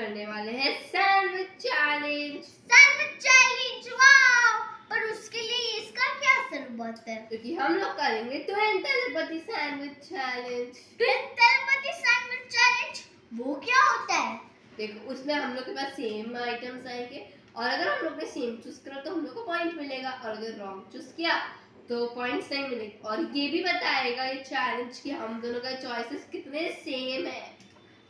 करने वाले हैं सैंडविच चैलेंज। वाओ! पर उसके लिए इसका क्या जरूरत है? क्योंकि हम लोग करेंगे twin telepathy sandwich challenge. Twin telepathy sandwich challenge वो क्या होता है? देखो उसमें हम लोग के पास सेम आइटम्स आएंगे और अगर हम लोग ने सेम चूज करा तो हम लोग को पॉइंट मिलेगा और अगर रॉन्ग चूज किया तो पॉइंट्स नहीं मिलेगा। और ये भी बताएगा ये चैलेंज कि हम दोनों का चॉइसेस कितने सेम है।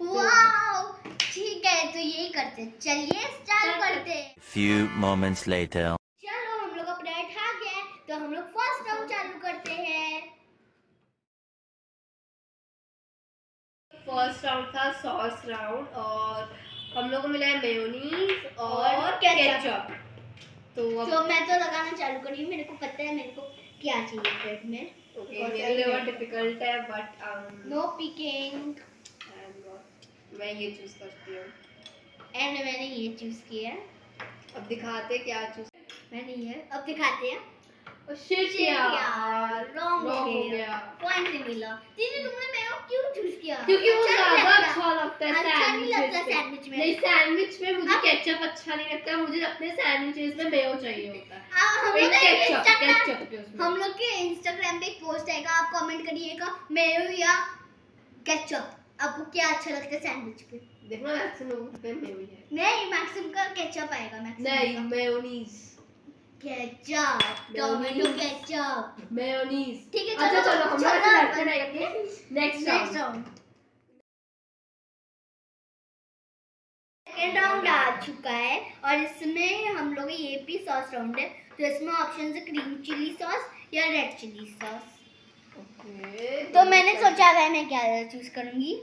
वाओ! ठीक है तो यही करते हैं। चलिए स्टार्ट करते हैं। Few moments later. चलो हम लोग अपना आ गया है तो हम लोग फर्स्ट राउंड चालू करते हैं। फर्स्ट राउंड था सॉस राउंड और हम लोग को मिला है मेयोनीज और केचप। तो मैं तो लगाना चालू करी हूँ। मेरे को पता है मेरे को क्या चाहिए ब्रेड में। मेरे लिए बहुत डिफिकल्ट है बट नो पिकिंग। मैं ये चूज करती हूँ एंड मैंने ये चूज किया। अब दिखाते क्या चूज मैंने ये अब दिखाते हैं। शिट यार रॉन्ग हो हो गया। पॉइंट नहीं मिला। दीदी तुमने मेयो क्यों चूज किया? क्योंकि वो ज्यादा अच्छा लगता है अच्छा नहीं लगता सैंडविच सैंडविच में। नहीं सैंडविच में मुझे केचप अच्छा नहीं लगता। मुझे अपने सैंडविचेस में मेयो चाहिए होता है। हम लोग के इंस्टाग्राम पे एक पोस्ट आएगा। आप कमेंट करिएगा मेयो या केचप आपको क्या अच्छा लगता है सैंडविच पे। देखो मैक्सिमम पे मेयो है। नहीं मैक्सिमम का केचप आएगा। नहीं mayonnaise ketchup tomato ketchup mayonnaise. ठीक है अच्छा चलो हम लोग लड़ते हैं। रहेंगे। नेक्स्ट राउंड सेकेंड राउंड आ चुका है और इसमें हम लोग ये भी सॉस राउंड है तो इसमें ऑप्शन है क्रीम चिली सॉस या रेड चिली सॉस। तो मैंने सोचा है मैं क्या चूज करूंगी।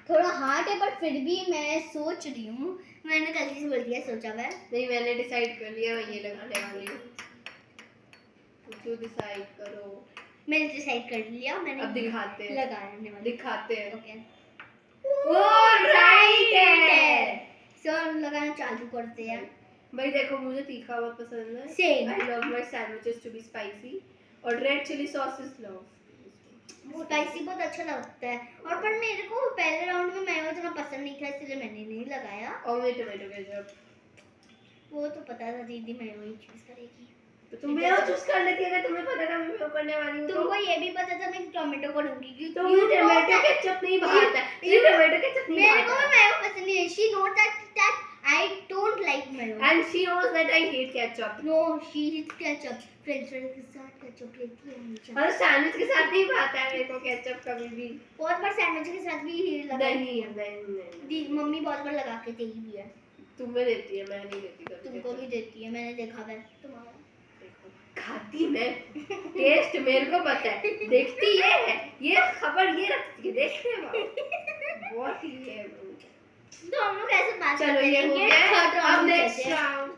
थोड़ा हार्ड है बट फिर भी मैं सोच रही हूँ। मैंने गलती से बोल दिया सोचा है। नहीं मैंने डिसाइड कर लिया मैं ये लगाने वाली हूँ। तो डिसाइड करो। मैंने डिसाइड कर लिया। मैंने अब दिखाते हैं लगाने वाली दिखाते हैं। ओके वो राइट है। सो हम लगाना चालू करते हैं। भाई देखो मुझे तीखा बहुत पसंद है। Same I love my sandwiches to be spicy और red chilli sauce is love. Spicy बहुत अच्छा लगता है और पर मेरे को पहले राउंड में मेयो इतना पसंद नहीं था इसलिए मैंने नहीं लगाया। और मैं टोमेटो केचप वो तो पता था दीदी मेयो ही चूज करेगी। तो तुम मेयो चूज कर लेती अगर तुम्हें पता था मैं मेयो करने वाली हूं। तुमको ये भी पता था मैं टोमेटो करूंगी क्योंकि तो मुझे टोमेटो केचप नहीं भाता है। ये टोमेटो केचप नहीं मेरे को मेयो पसंद नहीं है। She note that I don't like mayo and she knows that I hate ketchup. No, she hates ketchup. French fries के साथ ketchup लेती है हमेशा। और सैंडविच के साथ नहीं भाता है मेरे को केचप कभी भी। बहुत बार सैंडविच के साथ भी लगाती है। नहीं मम्मी बहुत बार लगा के देती भी है। तुम्हें देती है मैं नहीं देती कभी। तुमको भी देती है मैंने देखा है तुम्हारा। खाती मैं टेस्ट मेरे को पता है। देखती ये खबर ये रखती है देखते हैं बहुत ही है। तो हम लोग ऐसे बात चलो ये हो गया। अब नेक्स्ट राउंड।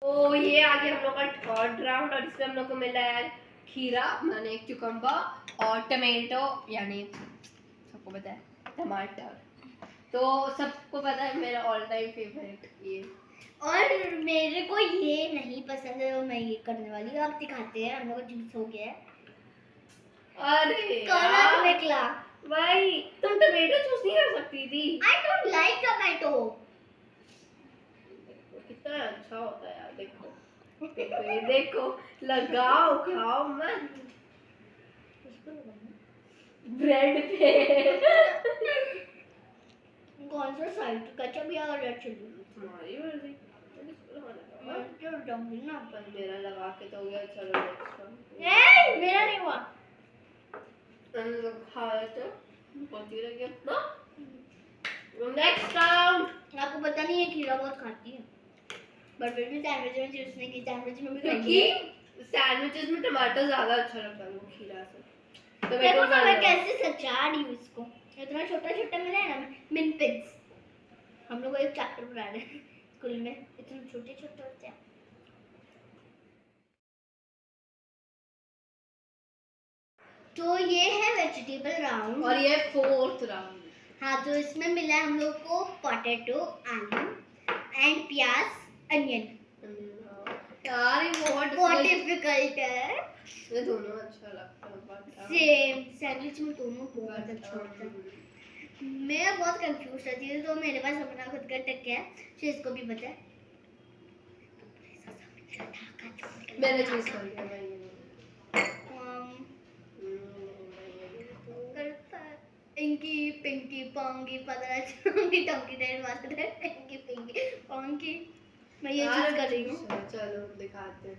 ओ ये आ गया हम लोग का थर्ड राउंड और इसमें हम लोग को मिला है खीरा माने क्यूकम्बर और टमाटो यानी सबको पता है टमाटर। तो सबको पता है मेरा ऑल टाइम फेवरेट ये। और मेरे को ये नहीं पसंद है तो मैं ये करने वाली हूँ। अब दिखाते हैं हम लोग का जूस हो गया है। अरे कलर निकला भाई तुम टमाटो चूज नहीं कर सकती थी। I don't like tomato. कितना अच्छा होता है यार देखो देखो ये देखो लगाओ खाओ मत ब्रेड पे। कौन सा साइड केचप या रेड चिली? तुम्हारी मर्जी। मैं डालूंगी ना पर मेरा लगा के तो हो गया। चलो नेक्स्ट राउंड। ए मेरा नहीं हुआ। होती रह गया ना। Next round. आपको पता नहीं है खीरा बहुत खाती है बट फिर भी सैंडविच में चूज नहीं की। सैंडविच में भी क्योंकि सैंडविचेस में टमाटर ज्यादा अच्छा लगता है वो खीरा से। तो देखो ना मैं कैसे सजा रही हूँ इसको। इतना छोटा छोटा मिला है ना मिन पिग्स। हम लोग एक चैप्टर पढ़ा रहे हैं स्कूल में इतने छोटे छोटे होते हैं। तो ये है वेजिटेबल राउंड और ये फोर्थ राउंड। हाँ तो इसमें मिला है हम लोग को पोटैटो आलू एंड प्याज अनियन। यार ये बहुत डिफिकल्ट है। ये दोनों अच्छा लगता है। सेम सैंडविच में दोनों बहुत अच्छा होता है। मैं बहुत कंफ्यूज रहती हूँ, तो मेरे पास अपना खुद का टक है, तो इसको भी पता है। मैंने चूज कर लिया भाई। इंकी पिंकी पोंगी पता Chungi टोंकी dead master inky Pinky pungi. मैं ये चूज कर रही हूँ। चलो दिखाते हैं।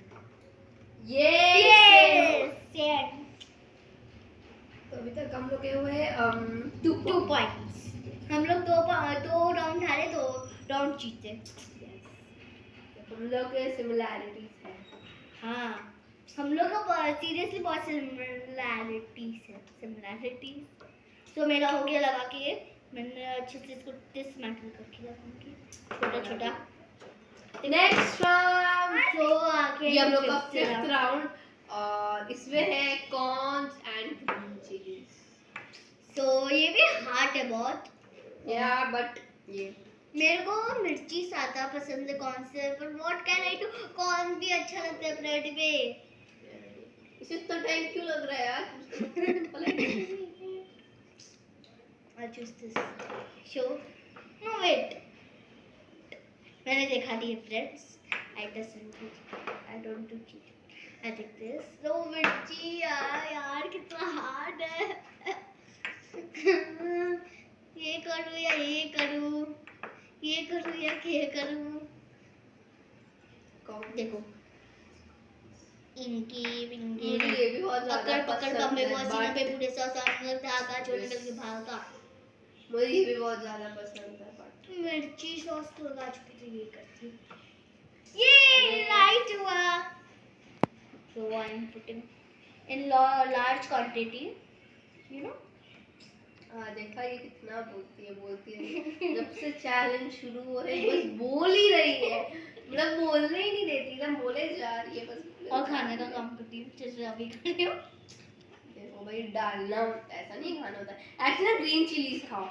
सेम। तो अभी तक हम लोग गए हुए 2 पॉइंट्स। हम लोग दो राउंड हारे, 2 राउंड जीते। हम लोग के सिमिलैरिटीज है। हाँ, हम लोग का सीरियसली बहुत सिमिलैरिटीज। तो मेरा हो गया लगा के, मैंने अच्छे से इसको डिसमेंटल करके रखूंगी छोटा छोटा। Next round. तो आगे ये हम लोग का 5th राउंड और इसमें है कॉर्न्स एंड ग्रीन चिलीज। तो ये भी हार्ड है बहुत। या बट ये मेरे को मिर्ची ज्यादा पसंद है कॉर्न से, पर what can I do, corn भी अच्छा लगता है ब्रेड पे। इसे इतना टाइम क्यों लग रहा है यार? I choose this. Show. No wait. मैंने देखा नहीं है friends. I don't do cheat. I take this. No मिर्ची यार कितना hard है. ये करूँ या ये करूँ? ये करूँ या ये करूँ? देखो. इनकी विंगी ये भी बहुत ज्यादा पकड़ बम्बे बॉसी पे पूरे सॉस अंदर धागा छोड़ निकल के भागा। मुझे ये भी बहुत ज्यादा पसंद है बट मिर्ची सॉस तो लगा चुकी थी, ये करती ये राइट हुआ। So I am putting in large quantity, you know. देखा ये कितना बोलती है जब से चैलेंज शुरू हो रहे बस बोल ही रही है, मतलब बोलने ही नहीं देती ना, बोले जा रही है बस। और खाने का काम करती हूँ, जैसे अभी कर रही हूँ। देखो भाई डालना होता है, ऐसा नहीं खाना होता है। एक्चुअली ग्रीन चिलीज खाओ।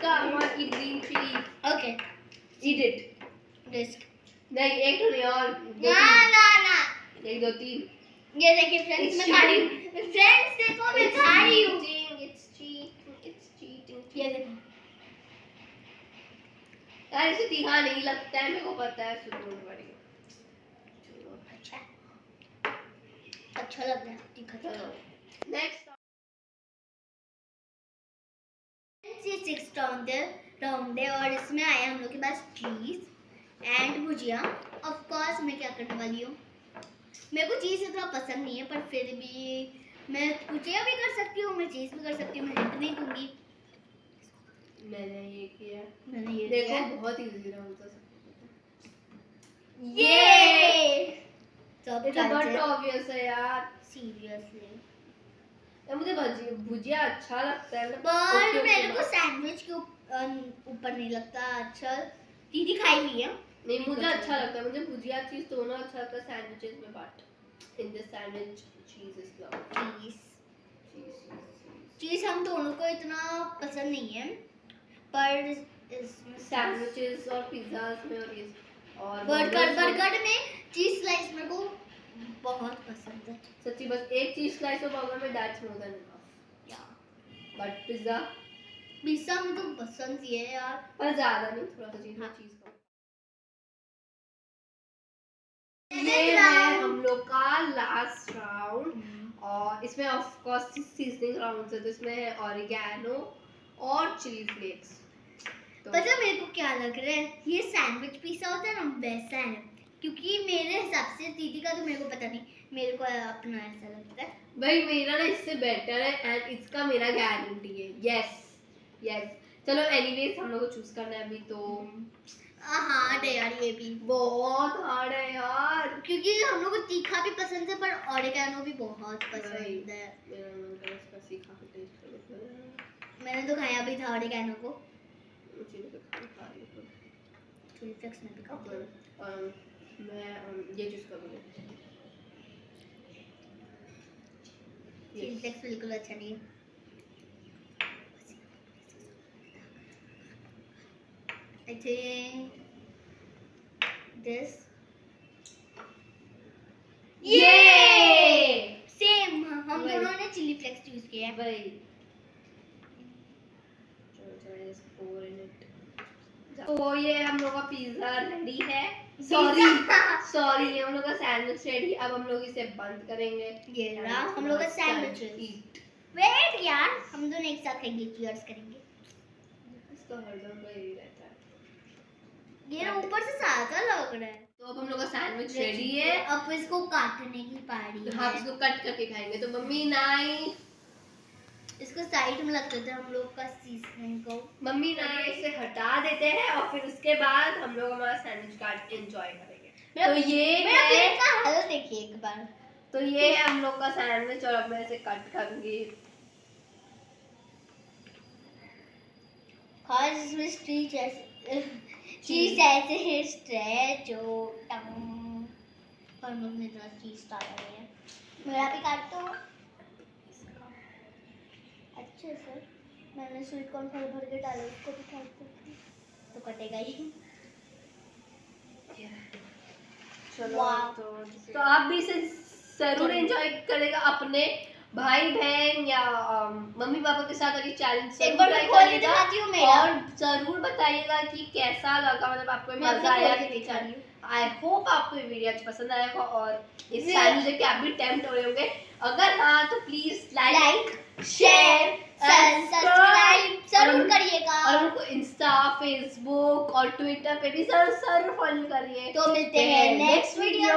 come on eat green chili. Okay, Eat it. risk. नहीं एक तो नहीं और ना 1 2 3। ये देखिए फ्रेंड्स, मैं खा रही हूँ। फ्रेंड्स देखो मैं खा रही हूँ। It's cheating. ये देखो यार इसे तीखा नहीं लगता है, मेरे को पता है, सुनो बड़ी अच्छा लग रहा है तीखा। चलो नेक्स्ट। ये 6th राउंड है और इसमें आया हम लोग के पास चीज एंड भुजिया। ऑफ कोर्स मैं क्या करने वाली हूँ, मेरे को चीज इतना पसंद नहीं है, पर फिर भी मैं भुजिया भी कर सकती हूँ, मैं चीज भी कर सकती हूँ, मैं हिंट नहीं दूंगी। मैंने ये किया, मैंने ये देखो किया। बहुत इजी राउंड था सबको। ये ये तो बहुत ऑब्वियस है यार, सीरियसली। मुझे भुजिया अच्छा लगता है, पर मेरे को सैंडविच के ऊपर नहीं लगता अच्छा। दीदी खाई हुई है। नहीं मुझे अच्छा लगता है, मुझे भुजिया चीज दोनों अच्छा लगता है सैंडविचेस में, बट इन दिस सैंडविच चीज इज लव। चीज हम दोनों को इतना पसंद नहीं है, पर इसमें सैंडविचेस और पिज़्ज़ास में और ये और बर्गर में चीज स्लाइस मेरे को बहुत पसंद है। सच्ची बस एक चीज स्लाइस और बर्गर में दैट्स मोर देन इनफ। या बट पिज़्ज़ा में तो पसंद ही है यार, पर ज्यादा नहीं, थोड़ा सा चीज का। ये है हम लोग का लास्ट राउंड और इसमें ऑफ कोर्स सीजनिंग राउंड है, तो इसमें है ऑरिगैनो और चिली फ्लेक्स। तो पता है मेरे को क्या लग रहा है, ये सैंडविच पिज़्ज़ा होता है ना वैसा है, क्योंकि मेरे हिसाब से दीदी का तो मेरे को पता नहीं, मेरे को अपना ऐसा लगता है। भाई मेरा ना इससे बेटर है एंड इसका मेरा गारंटी है। यस चलो एनीवेज हम लोग को चूज करना है अभी, तो हार्ड है यार, ये भी बहुत हार्ड है यार, क्योंकि हम लोग को तीखा भी पसंद है पर ऑरिगैनो भी बहुत पसंद है। मेरा मन कर इसका सीखा के टेस्ट करने। मैंने तो खाया भी था ऑरिगैनो को, मुझे तो खा रही हूं। चिली फ्लेक्स में भी खाती हूं। मैं ये चूज करूंगी। चिली फ्लेक्स बिल्कुल अच्छा नहीं है। I think this. ये सेम हम दोनों ने चिली फ्लेक्स यूज किया है। भाई just pour in it. तो ये हम लोग का पिज्जा रेडी है। सॉरी ये हम लोग का सैंडविच रेडी। अब हम लोग इसे बंद करेंगे। ये रहा हम लोग का सैंडविच। वेट यार, हम दोनों एक साथ खाएंगे, चीयर्स करेंगे। इसका हरदम का यही रहता है। ये ऊपर से सादा लग रहा है। तो अब हम लोग का सैंडविच रेडी है। अब इसको काटने की पारी है। हाँ, इसको कट करके खाएंगे। तो मम्मी नाई इसको साइड में रख देते हैं हम लोग का सीजनिंग को। मम्मी नाई इसे हटा देते हैं और फिर उसके बाद हम लोग हमारा सैंडविच काट एंजॉय करेंगे। तो ये है इसका हाल देखिए एक बार। तो ये है हम लोग का सैंडविच और अब मैं इसे कट करूंगी। खास इसमें चीज ऐसे है स्ट्रेच जो और मम्मी ने चीज डाला है। मेरा भी काट दो। अच्छे से मैंने स्वीट कॉर्न भर के डाले, उसको भी काट दो तो कटेगा ही। चलो तो आप भी इसे जरूर एंजॉय करेगा अपने भाई बहन या मम्मी पापा के साथ। अगर चैलेंज एक बार मैं खोल के दिखाती हूँ मेरा। और जरूर बताइएगा कि कैसा लगा, मतलब आपको मजा आया कि नहीं। चाहिए आई होप आपको ये वीडियो अच्छा पसंद आएगा और इस चैलेंज के आप भी टेम्प्ट हो रहे होंगे। अगर हाँ तो प्लीज लाइक शेयर सब्सक्राइब जरूर करिएगा और उनको इंस्टा फेसबुक और ट्विटर पे भी जरूर फॉलो करिए। तो मिलते हैं नेक्स्ट वीडियो